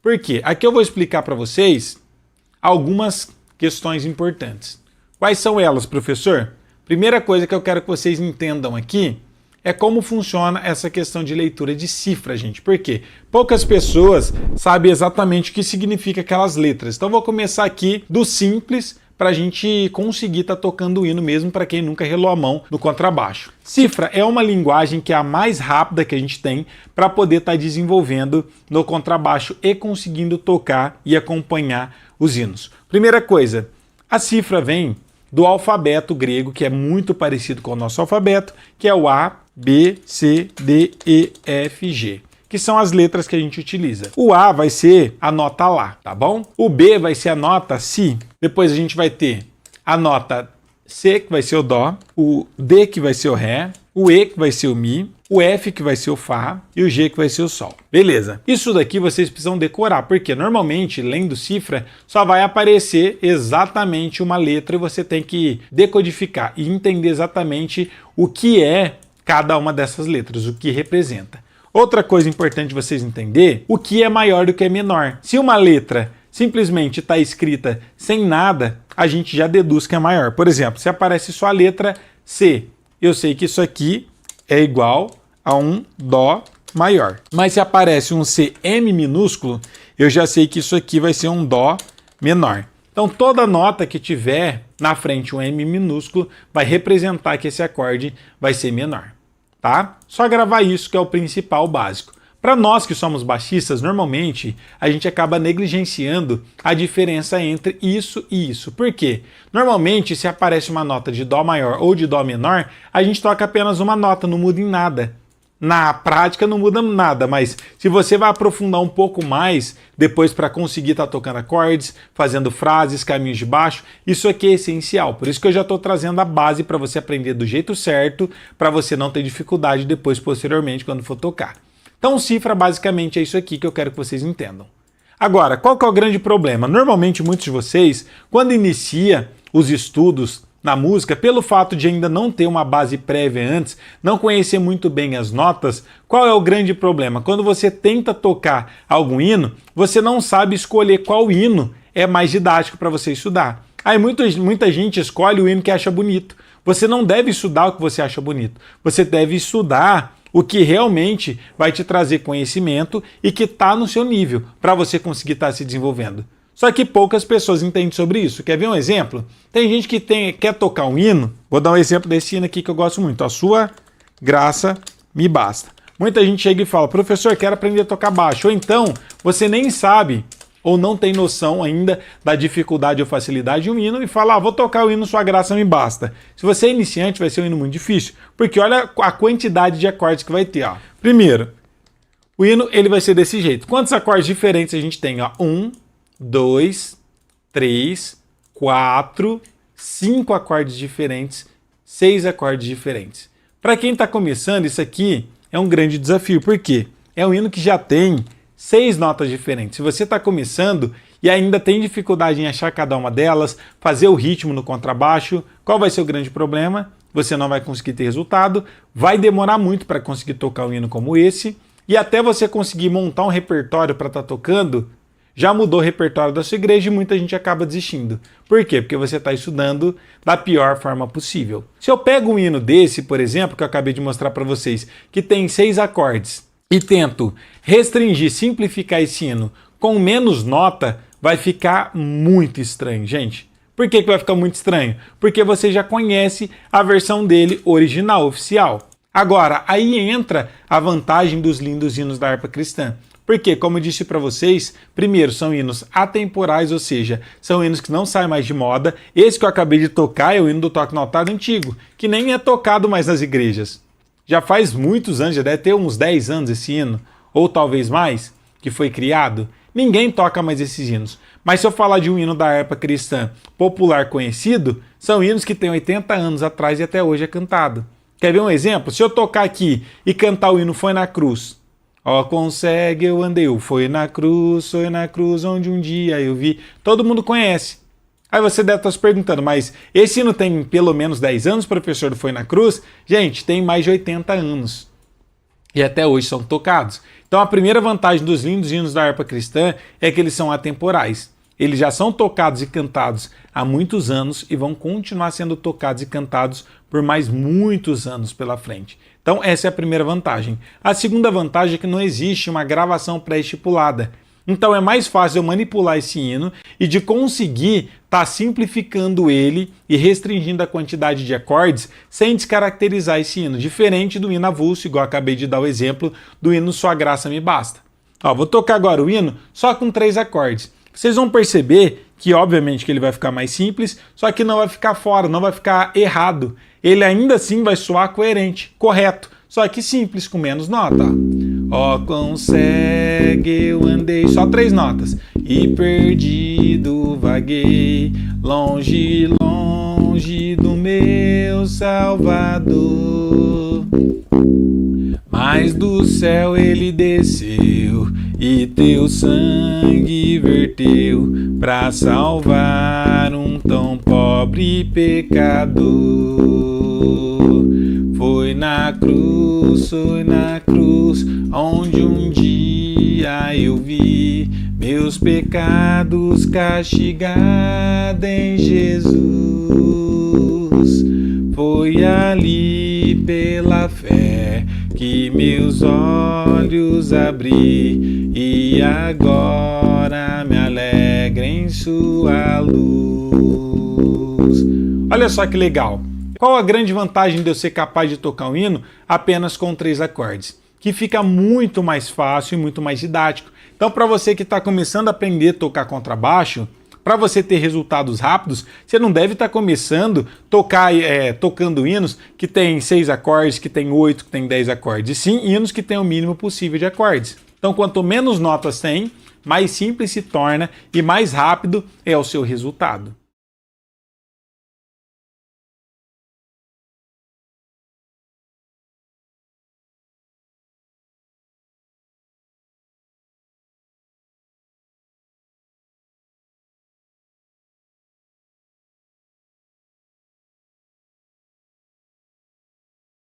Por quê? Aqui eu vou explicar para vocês algumas questões importantes. Quais são elas, professor? Primeira coisa que eu quero que vocês entendam aqui é como funciona essa questão de leitura de cifra, gente. Por quê? Poucas pessoas sabem exatamente o que significa aquelas letras. Então vou começar aqui do simples para a gente conseguir estar tocando o hino mesmo para quem nunca relou a mão no contrabaixo. Cifra é uma linguagem que é a mais rápida que a gente tem para poder estar desenvolvendo no contrabaixo e conseguindo tocar e acompanhar os hinos. Primeira coisa, a cifra vem do alfabeto grego, que é muito parecido com o nosso alfabeto, que é o A, B, C, D, E, F, G, que são as letras que a gente utiliza. O A vai ser a nota Lá, tá bom? O B vai ser a nota Si. Depois a gente vai ter a nota C, que vai ser o Dó, o D, que vai ser o Ré, o E, que vai ser o Mi, o F, que vai ser o Fá, e o G, que vai ser o Sol. Beleza. Isso daqui vocês precisam decorar, porque normalmente, lendo cifra, só vai aparecer exatamente uma letra e você tem que decodificar e entender exatamente o que é cada uma dessas letras, o que representa. Outra coisa importante vocês entender, o que é maior do que é menor. Se uma letra simplesmente está escrita sem nada, a gente já deduz que é maior. Por exemplo, se aparece só a letra C, eu sei que isso aqui é igual a um Dó maior. Mas se aparece um CM minúsculo, eu já sei que isso aqui vai ser um Dó menor. Então toda nota que tiver na frente um M minúsculo vai representar que esse acorde vai ser menor, tá? Só gravar isso que é o principal básico. Para nós que somos baixistas, normalmente a gente acaba negligenciando a diferença entre isso e isso. Por quê? Normalmente, se aparece uma nota de Dó maior ou de Dó menor, a gente toca apenas uma nota, não muda em nada. Na prática não muda nada, mas se você vai aprofundar um pouco mais depois para conseguir estar tocando acordes, fazendo frases, caminhos de baixo, isso aqui é essencial. Por isso que eu já estou trazendo a base para você aprender do jeito certo, para você não ter dificuldade depois, posteriormente, quando for tocar. Então, cifra basicamente é isso aqui que eu quero que vocês entendam. Agora, qual que é o grande problema? Normalmente, muitos de vocês, quando inicia os estudos na música, pelo fato de ainda não ter uma base prévia antes, não conhecer muito bem as notas, qual é o grande problema? Quando você tenta tocar algum hino, você não sabe escolher qual hino é mais didático para você estudar. Aí muita gente escolhe o hino que acha bonito. Você não deve estudar o que você acha bonito. Você deve estudar o que realmente vai te trazer conhecimento e que está no seu nível para você conseguir estar se desenvolvendo. Só que poucas pessoas entendem sobre isso. Quer ver um exemplo? Tem gente que quer tocar um hino. Vou dar um exemplo desse hino aqui que eu gosto muito. A Sua Graça Me Basta. Muita gente chega e fala, professor, quero aprender a tocar baixo. Ou então, você nem sabe ou não tem noção ainda da dificuldade ou facilidade de um hino e fala, vou tocar o hino Sua Graça Me Basta. Se você é iniciante, vai ser um hino muito difícil, porque olha a quantidade de acordes que vai ter. Ó. Primeiro, o hino ele vai ser desse jeito. Quantos acordes diferentes a gente tem? Ó? 1, 2, 3, 4, 5 acordes diferentes, 6 acordes diferentes. Para quem está começando, isso aqui é um grande desafio. Por quê? É um hino que já tem 6 notas diferentes. Se você está começando e ainda tem dificuldade em achar cada uma delas, fazer o ritmo no contrabaixo, qual vai ser o grande problema? Você não vai conseguir ter resultado, vai demorar muito para conseguir tocar um hino como esse, e até você conseguir montar um repertório para estar tocando, já mudou o repertório da sua igreja e muita gente acaba desistindo. Por quê? Porque você está estudando da pior forma possível. Se eu pego um hino desse, por exemplo, que eu acabei de mostrar para vocês, que tem 6 acordes, e tento restringir, simplificar esse hino com menos nota, vai ficar muito estranho, gente. Por que vai ficar muito estranho? Porque você já conhece a versão dele original, oficial. Agora, aí entra a vantagem dos lindos hinos da harpa cristã. Porque, como eu disse para vocês, primeiro, são hinos atemporais, ou seja, são hinos que não saem mais de moda. Esse que eu acabei de tocar é o hino do Toque no Altar antigo, que nem é tocado mais nas igrejas. Já faz muitos anos, já deve ter uns 10 anos esse hino, ou talvez mais, que foi criado. Ninguém toca mais esses hinos. Mas se eu falar de um hino da harpa cristã popular conhecido, são hinos que têm 80 anos atrás e até hoje é cantado. Quer ver um exemplo? Se eu tocar aqui e cantar o hino Foi na Cruz. Ó, consegue, eu andei, foi na cruz onde um dia eu vi. Todo mundo conhece. Aí você deve estar se perguntando, mas esse hino tem pelo menos 10 anos, professor, do Foi na Cruz? Gente, tem mais de 80 anos. e até hoje são tocados. Então a primeira vantagem dos lindos hinos da harpa cristã é que eles são atemporais. Eles já são tocados e cantados há muitos anos e vão continuar sendo tocados e cantados por mais muitos anos pela frente. Então essa é a primeira vantagem. A segunda vantagem é que não existe uma gravação pré-estipulada. Então é mais fácil eu manipular esse hino e de conseguir estar simplificando ele e restringindo a quantidade de acordes sem descaracterizar esse hino, diferente do hino avulso, igual eu acabei de dar o exemplo do hino Sua Graça Me Basta. Ó, vou tocar agora o hino só com 3 acordes. Vocês vão perceber que, obviamente, que ele vai ficar mais simples, só que não vai ficar fora, não vai ficar errado. Ele ainda assim vai soar coerente, correto, só que simples, com menos nota. Ó, quão cego eu andei, só 3 notas. E perdido vaguei, longe, longe do meu Salvador. Mas do céu ele desceu e teu sangue verteu pra salvar um tão pobre pecador. Foi na cruz, onde um dia eu vi meus pecados castigados em Jesus. Foi ali pela fé que meus olhos abri e agora me alegro em sua luz. Olha só que legal! Qual a grande vantagem de eu ser capaz de tocar um hino apenas com 3 acordes? Que fica muito mais fácil e muito mais didático. Então, para você que está começando a aprender a tocar contrabaixo, para você ter resultados rápidos, você não deve estar começando tocando hinos que tem 6 acordes, que tem 8, que tem 10 acordes. E sim, hinos que tem o mínimo possível de acordes. Então, quanto menos notas tem, mais simples se torna e mais rápido é o seu resultado.